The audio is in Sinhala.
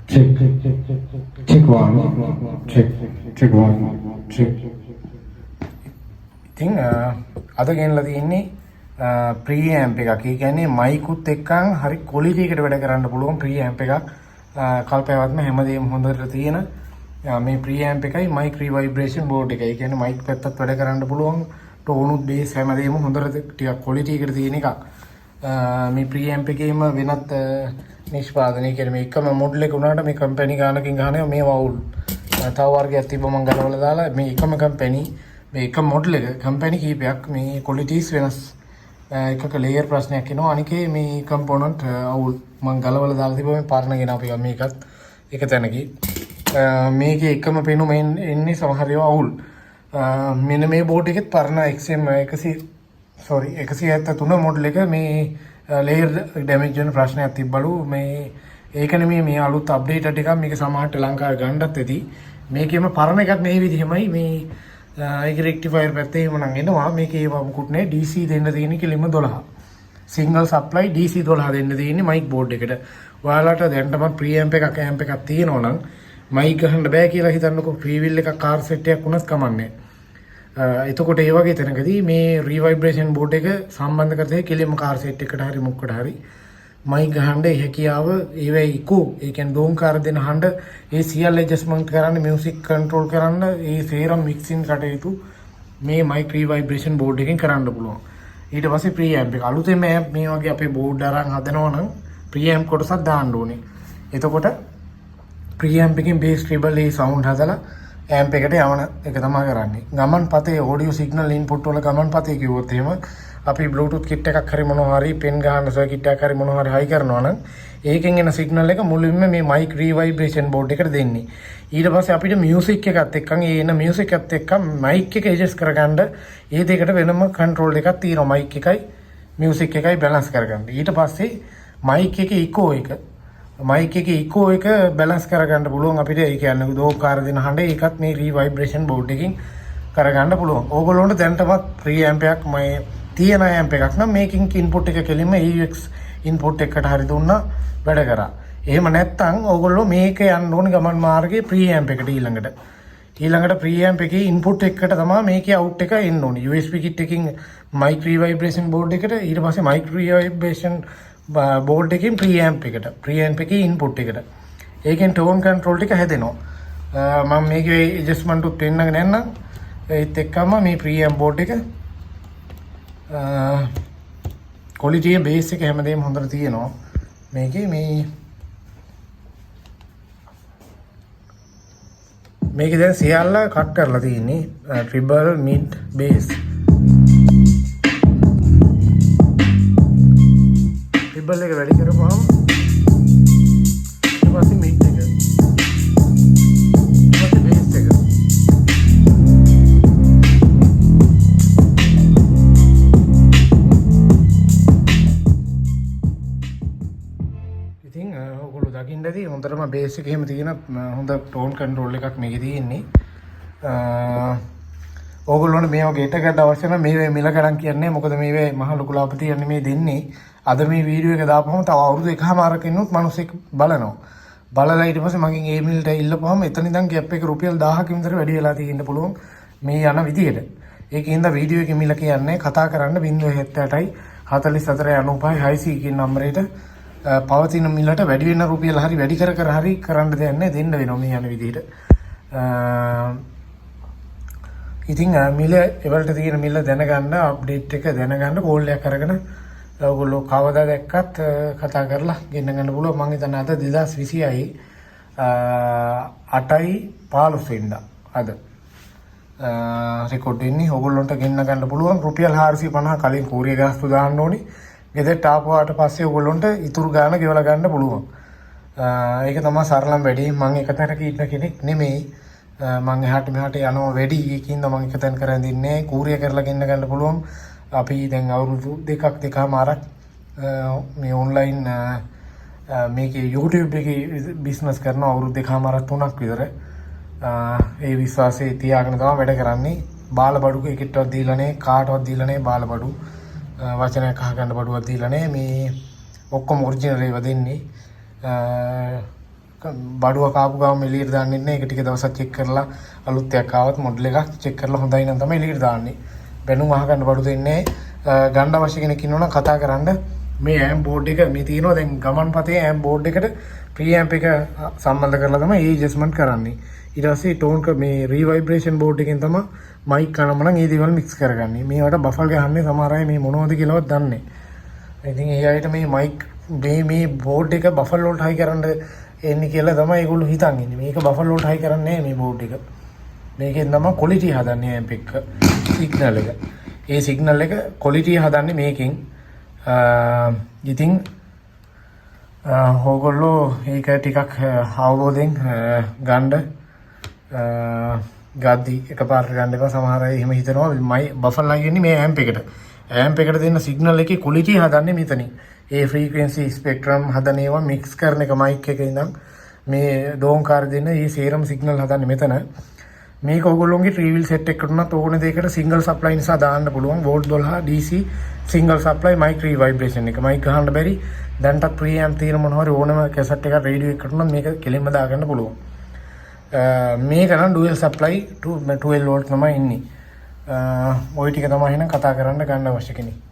Check. Check one. Check one. Check. ඉතින් අද ගෙනලා තියෙන්නේ ප්‍රී ඇම්ප් එකක්. ඒ කියන්නේ මයිකුත් එක්කන් හරි ක්වොලිටි එකට වැඩ කරන්න පුළුවන් ප්‍රී ඇම්ප් එකක්. කල්පයවත්ම හැමදේම හොඳට තියෙන මේ ප්‍රී ඇම්ප් එකයි මයික් රිවයිබ්‍රේෂන් බෝඩ් එකයි. ඒ කියන්නේ මයික් පැත්තත් වැඩ කරන්න පුළුවන්. ටෝනුත් බේස් හැමදේම හොඳට ටිකක් ක්වොලිටි එකට තියෙන එකක්. මේ ප්‍රී ඇම්ප් එකේම වෙනත් නිෂ්පාදනය කියන්නේ මේ එකම මොඩල් එක උනාට මේ කම්පැනි ගානකින් ගහනවා මේ වවුල්. තව වර්ගයක් තිබ්බ මම ගලවලා දාලා මේ එකම කම්පැනි මේ එක මොඩල් එක කම්පැනි කීපයක් මේ ක්වොලිටිස් වෙනස් එකක ලේයර් ප්‍රශ්නයක් එනවා. අනිකේ මේ කම්පොනන්ට් අවුල් මම ගලවලා දාලා තිබ්බ මේ පරණ ගෙන අපි මේකත් එක තැනකී මේකේ එකම පෙනුම එන්නේ සමහර ඒවා අවුල්. මෙන්න මේ බෝඩ් එකෙත් පරණ XM 173 මොඩල් එක මේ ලේයර් ඩැමේජ් වෙන ප්‍රශ්නයක් තිබ්බලු. මේ ඒක නෙමෙයි මේ අලුත් අප්ඩේට් එකක්. මේක සමහරට ලංකාවේ ගන්නත් ඇති. මේකෙම පරණ එකක් මේ විදිහමයි මේ ඒක රෙක්ටිෆයර් පැත්තේ එහෙම නම් එනවා. මේකේ ඒවා මුකුත් නැහැ. DC දෙන්න තියෙන්නේ කිලිම 12. සිංගල් සප්ලයි DC 12 දෙන්න තියෙන්නේ මයික් බෝඩ් එකට. ඔයාලට දැන්ටම ප්‍රී ඇම්ප් එකක් තියෙනවා නම් මයික් ගහන්න බෑ කියලා හිතන්නකො. ෆ්‍රී විල් එකක් කාර් සෙට් එකක් වුණත් කමන්නේ. එතකොට ඒ වගේ තැනකදී මේ රිවයිබ්‍රේෂන් බෝඩ් එක සම්බන්ධ කරලා කෙලින්ම කාර් සෙට් එකට හරි මොකකට හරි මයික් ගහන්න හැකියාව ඒවේ ඉකෝ ඒ කියන්නේ දෝංකාර දෙන හඬ ඒ සියල්ල ඇඩ්ජස්ට්මන්ට් කරන්න මියුසික් කන්ට්‍රෝල් කරන්න ඒ සේරම මික්සින් කටයුතු මේ මයික් රිවයිබ්‍රේෂන් බෝඩ් එකෙන් කරන්න පුළුවන්. ඊට පස්සේ ප්‍රී ඇම්ප් එක අලුතෙන් මේ වගේ අපේ බෝඩ් අරන් හදනවා නම් ප්‍රී ඇම්ප් කොටසක් දාන්න ඕනේ. එතකොට ප්‍රී ඇම්ප් එකෙන් බේස් ට්‍රිබල් ඒ සවුන්ඩ් හදලා ඇම්ප් එකට යවන එක තමයි කරන්නේ. ගමන් පතේ ඔඩියෝ සිග්නල් ඉන්පුට් වල ගමන් පතේ කිව්වොත් එහෙම අපි බ්ලූටූත් කිට් එකක් හරි මොනවා හරි පෙන් ගන්න සර්කිට් එකක් හරි මොනවා හරි හයි කරනවා නම් ඒකෙන් එන සිග්නල් එක මුලින්ම මේ මයික් රිවයිබ්‍රේෂන් බෝඩ් එකට දෙන්නේ. ඊට පස්සේ අපිට මියුසික් එකත් එක්කන් ඒ එන මියුසික් එකත් එක්ක මයික් එක ඇඩ්ජස්ට් කරගන්න ඒ දෙකට වෙනම කන්ට්‍රෝල් එකක් තියෙනවා. මයික් එකයි මියුසික් එකයි බැලන්ස් කරගන්න. ඊට පස්සේ මයික් එකේ ඉකෝ එක මයික් එකේ ඉකෝ එක බැලන්ස් කරගන්න පුළුවන් අපිට. ඒ කියන්නේ දෝකාර දෙන හඬ ඒකත් මේ රිවයිබ්‍රේෂන් බෝඩ් එකකින් කරගන්න පුළුවන්. ඕගොල්ලොන්ට දැන්ටමත් ප්‍රී ඇම්ප් එකක් මේ තියෙන ඇම්ප් එකක් නම් මේකින් ඉන්පුට් එක කෙලින්ම AUX ඉන්පුට් එකකට හරි දුන්නා වැඩ කරා. එහෙම නැත්නම් ඕගොල්ලෝ මේක යන්න ඕනේ ගමන් මාර්ගයේ ප්‍රී ඇම්ප් එකට ඊළඟට ප්‍රී ඇම්ප් එකේ ඉන්පුට් එකට තමයි මේකේ අවුට් එක එන්න ඕනේ. USB කිට් එකකින් මයික් රිවයිබ්‍රේෂන් බෝඩ් එකට ඊට පස්සේ මයික් රිවයිබ්‍රේෂන් බෝඩ් එකකින් ප්‍රී ඇම්ප් එකේ ඉන්පුට් එකට. ඒකෙන් ටෝන් කන්ට්‍රෝල් ටික හැදෙනවා. මම මේකේ ඇඩ්ජස්ට්මන්ට් උත් වෙන්නගෙන නැන්නම් ඒත් එක්කම මේ ප්‍රී ඇම්ප් බෝඩ් එක ක්වොලිටි බේස් එක හැමදේම හොඳට තියෙනවා. මේකේ මේකේ දැන් සියල්ල කට් කරලා තියෙන්නේ ට්‍රිබල් මිඩ් බේස්. ට්‍රිබල් එක වැඩි කරපුවාම ඊට පස්සේ මිඩ් එක ඊට පස්සේ බේස් එක දකින්නදී හොඳටම බේස් එක එහෙම තියෙන හොඳ ටෝන් කන්ට්‍රෝල් එකක් මේකේ තියෙන්නේ. ඕගොල්ලෝනේ මේ වගේ එකකට අවශ්‍ය නම් මේ මිල ගණන් කියන්නේ මොකද මේ මහ ලොකු ලාභතියන්නේ මේ දෙන්නේ. අද මේ වීඩියෝ එක දාපුවම තව අවුරුදු එකමාරක ඉන්නොත් මිනිස්සෙක් බලනවා. බලලා ඊට පස්සේ මගෙන් ඒ මිලට ඉල්ලපුවම එතන ඉඳන් ගැප් එක රුපියල් 1000ක විතර වැඩි වෙලා තියෙන්න පුළුවන් මේ යන විදියට. ඒකින්ද වීඩියෝ එකේ මිල කියන්නේ කතා කරන්න 078යි 44 95 6 කියන නම්බරේට පවතින මිලට වැඩි වෙන රුපියල් හරි වැඩි කර හරි කරන්න දෙයක් නැහැ. දෙන්න වෙනවා මේ යන විදිහට. ඉතින් මිල එවලට තියෙන මිල දැනගන්න අප්ඩේට් එක දැනගන්න කෝල් එකක් අරගෙන ඔයගොල්ලෝ කවදා දැක්කත් කතා කරලා ගෙන්න ගන්න පුළුවන්. මම හිතන්නේ අද 2020යි 8යි 15 වෙනිදා අද රෙකෝඩ් වෙන්නේ. ඔයගොල්ලන්ට ගෙන්න ගන්න පුළුවන්. රුපියල් 450 කලින් කෝරිය ගාස්තු දාන්න ඕනේ. ගෙදරට ආපුවාට පස්සේ ඔයගොල්ලන්ට ඉතුරු ගාන ගෙවලා ගන්න පුළුවන්. ඒක තමයි සරලම වැඩි. මම එක තැනක ඉන්න කෙනෙක් නෙමෙයි. මම එහාට මෙහාට යනවා වැඩි. ඒකින්ද මම එක තැන කරන් දින්නේ කූරිය කරලා ගෙන්න ගන්න පුළුවන්. අපි දැන් අවුරුදු දෙකමාරක් මේ ඔන්ලයින් මේකේ YouTube එකේ බිස්නස් කරන අවුරුදු දෙකමාරක් 3ක් විතර. ඒ විශ්වාසය තියාගෙන තමයි වැඩ කරන්නේ. බාලබඩු එකකටවත් දීලා නැහැ, කාටවත් දීලා නැහැ බාලබඩු. වචනයක් අහගන්න බඩුවක් දීලා නැහැ. මේ ඔක්කොම ඔරිජිනල් ඒවා දෙන්නේ. බඩුව කාපු ගාම එළියට දාන්නේ නැහැ. ඒක ටික දවසක් චෙක් කරලා අලුත් එකක් ආවත් මොඩල් එකක් චෙක් කරලා හොඳයි නම් තමයි එළියට දාන්නේ. බැනුම් අහගන්න බඩු දෙන්නේ නැහැ. ගන්න අවශ්‍ය කෙනෙක් ඉන්නවනම් කතා කරන්න. මේ ඇම් බෝඩ් එක මේ තියෙනවා දැන් ගමන් පතේ ඇම් බෝඩ් එකට ප්‍රී ඇම්ප් එක සම්බන්ධ කරලා තමයි ඒ ඇඩ්ජස්ට්මන්ට් කරන්නේ. ඊට පස්සේ ටෝන් මේ රීවයිබ්‍රේෂන් බෝඩ් එකෙන් තමයි මයික් කනම නම් ඒ දේවල් මික්ස් කරගන්නේ. මේවට බෆල් ගහන්නේ සමහර අය මේ මොනවද කියලාවත් දන්නේ නැහැ. ඉතින් ඒ අයට මේ මයික් මේ බෝඩ් එක බෆල් වලට හයි කරන්න එන්නේ කියලා තමයි ඒගොල්ලෝ හිතන් ඉන්නේ. මේක බෆල් වලට හයි කරන්නේ නැහැ මේ බෝඩ් එක. මේකෙන් තමයි ක්වොලිටි හදන්නේ ඇම්ප් එක සිග්නල් එක. ඒ සිග්නල් එක ක්වොලිටි හදන්නේ මේකෙන්. ඉතින් ඕගොල්ලෝ ඒක ටිකක් අවබෝධයෙන් ගන්න ගද්දි එකපාරට ගන්න එපා. සමහර අය එහෙම හිතනවා මයි බෆල් හයින්නේ මේ ඇම්ප් එකට. ඇම්ප් එකට දෙන සිග්නල් එකේ ක්වොලිටි හදන්නේ මෙතනින්. ඒ ෆ්‍රීකවෙන්සි ස්පෙක්ට්‍රම් හදන ඒවා මික්ස් කරන එක මයික් එකේ ඉඳන් මේ ඩෝන්කාර දෙන මේ සේරම සිග්නල් හදන්නේ මෙතන. මේක ඔයගොල්ලෝගේ ට්‍රීවිල් සෙට් එකකට උනත් ඕන දෙයකට සිංගල් සප්ලයි නිසා දාන්න පුළුවන්. Volt 12 DC single supply mic reverberation එක. මයික් ගහන්න බැරි දැන්ටත් ප්‍රී ඇම්ප් තියෙන මොනවා හරි ඕනම කැසට් එකක් රේඩියෝ එකකට උනත් මේක කෙලින්ම දාගන්න පුළුවන්. මේක නම් ඩුවල් සප්ලයි 12 වෝල්ට් තමයි ඉන්නේ. ওই ටික තමයි එහෙනම් කතා කරන්න ගන්න අවශ්‍ය කෙනෙක්.